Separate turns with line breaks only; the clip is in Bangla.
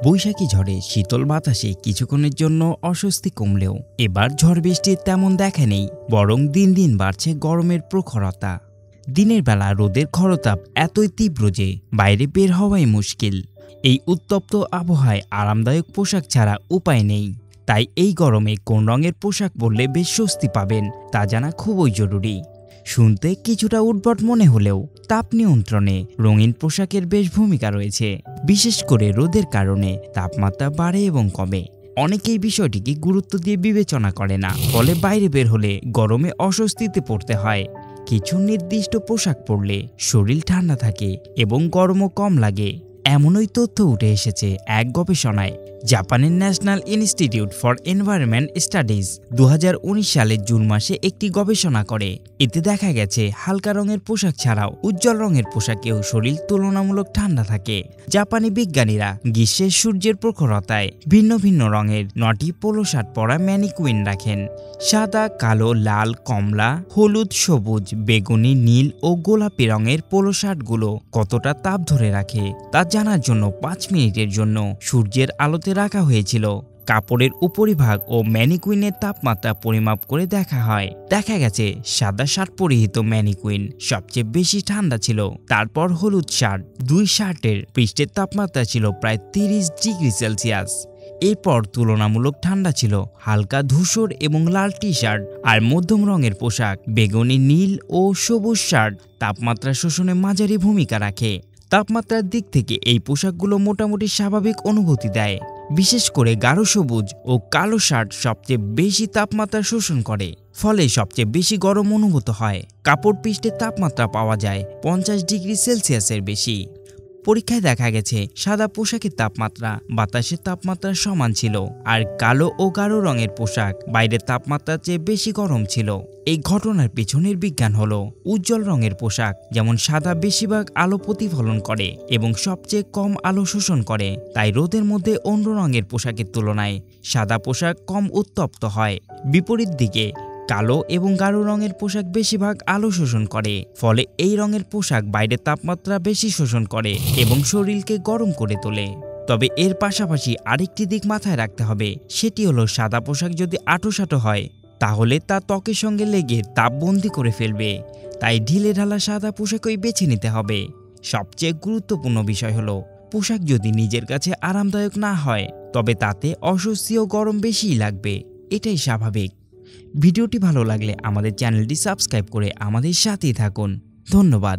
বৈশাখী ঝড়ে শীতল বাতাসে কিছুক্ষণের জন্য অস্বস্তি কমলেও এবার ঝড় বৃষ্টির তেমন দেখা নেই, বরং দিন দিন বাড়ছে গরমের প্রখরতা। দিনের বেলা রোদের খরতাপ এতই তীব্র যে বাইরে বের হওয়াই মুশকিল। এই উত্তপ্ত আবহাওয়ায় আরামদায়ক পোশাক ছাড়া উপায় নেই। তাই এই গরমে কোন রঙের পোশাক পরলে বেশ স্বস্তি পাবেন তা জানা খুবই জরুরি। শুনতে কিছুটা উদ্ভট মনে হলেও তাপ নিয়ন্ত্রণে রঙিন পোশাকের বেশ ভূমিকা রয়েছে। বিশেষ করে রোদের কারণে তাপমাত্রা বাড়ে এবং কমে। অনেকেই বিষয়টিকে গুরুত্ব দিয়ে বিবেচনা করে না, ফলে বাইরে বের হলে গরমে অস্বস্তিতে পড়তে হয়। কিছু নির্দিষ্ট পোশাক পরলে শরীর ঠান্ডা থাকে এবং গরমও কম লাগে, এমনই তথ্য উঠে এসেছে এক গবেষণায়। জাপানের national institute for environment studies 2019 সালের জুন মাসে একটি গবেষণা করে। এতে দেখা গেছে হালকা রঙের পোশাক ছাড়াও উজ্জ্বল রঙের পোশাকেও শরীর তুলনামূলক ঠান্ডা থাকে। জাপানি বিজ্ঞানীরা গ্রীষ্মের সূর্যের প্রখরতায় ভিন্ন ভিন্ন রঙের 9টি পোলো শার্ট পরা ম্যানিকুইন রাখেন। সাদা, কালো, লাল, কমলা, হলুদ, সবুজ, বেগুনি, নীল ও গোলাপি রঙের পোলো শার্টগুলো কতটা তাপ ধরে রাখে তা জানার জন্য 5 মিনিটের জন্য সূর্যের আলোতে রাখা হয়েছিল। কাপড়ের উপরিভাগ ও ম্যানিকুইনের তাপমাত্রা পরিমাপ করে দেখা হয়। দেখা গেছে সাদা শার্ট পরিহিত ম্যানিকুইন সবচেয়ে বেশি ঠান্ডা ছিল। তারপর হলুদ শার্ট, 2 শার্টের পৃষ্ঠের তাপমাত্রা ছিল প্রায় 30 ডিগ্রি সেলসিয়াস। এরপর তুলনামূলক ঠান্ডা ছিল হালকা ধূসর এবং লাল টি শার্ট, আর মধ্যম রঙের পোশাক বেগুনি, নীল ও সবুজ শার্ট তাপমাত্রা শোষণে মাঝারি ভূমিকা রাখে। তাপমাত্রার দিক থেকে এই পোশাকগুলো মোটামুটি স্বাভাবিক অনুভূতি দেয়। বিশেষ করে গাঢ় সবুজ ও কালো শার্ট সবচেয়ে বেশি তাপমাত্রা শোষণ করে, ফলে সবচেয়ে বেশি গরম অনুভূত হয়। কাপড় পৃষ্ঠের তাপমাত্রা পাওয়া যায় 50 ডিগ্রি সেলসিয়াসের বেশি। পরীক্ষায় দেখা গেছে সাদা পোশাকের তাপমাত্রা বাতাসের তাপমাত্রার সমান ছিল, আর কালো ও গাঢ় রঙের পোশাক বাইরের তাপমাত্রার চেয়ে বেশি গরম ছিল। এই ঘটনার পেছনের বিজ্ঞান হলো উজ্জ্বল রঙের পোশাক, যেমন সাদা, বেশিরভাগ আলো প্রতিফলন করে এবং সবচেয়ে কম আলো শোষণ করে। তাই রোদের মধ্যে অন্য রঙের পোশাকের তুলনায় সাদা পোশাক কম উত্তপ্ত হয়। বিপরীত দিকে কালো এবং গাঢ় রঙের পোশাক বেশিরভাগ আলো শোষণ করে, ফলে এই রঙের পোশাক বাইরের তাপমাত্রা বেশি শোষণ করে এবং শরীরকে গরম করে তোলে। তবে এর পাশাপাশি আরেকটি দিক মাথায় রাখতে হবে, সেটি হলো সাদা পোশাক যদি আঁটোসাঁটো হয় তাহলে তা ত্বকের সঙ্গে লেগে তাপ বন্দি করে ফেলবে। তাই ঢিলে ঢালা সাদা পোশাকই বেছে নিতে হবে। সবচেয়ে গুরুত্বপূর্ণ বিষয় হলো পোশাক যদি নিজের কাছে আরামদায়ক না হয় তবে তাতে অস্বস্তি ও গরম বেশিই লাগবে, এটাই স্বাভাবিক। ভিডিওটি ভালো লাগলে আমাদের চ্যানেলটি সাবস্ক্রাইব করে আমাদের সাথেই থাকুন। ধন্যবাদ।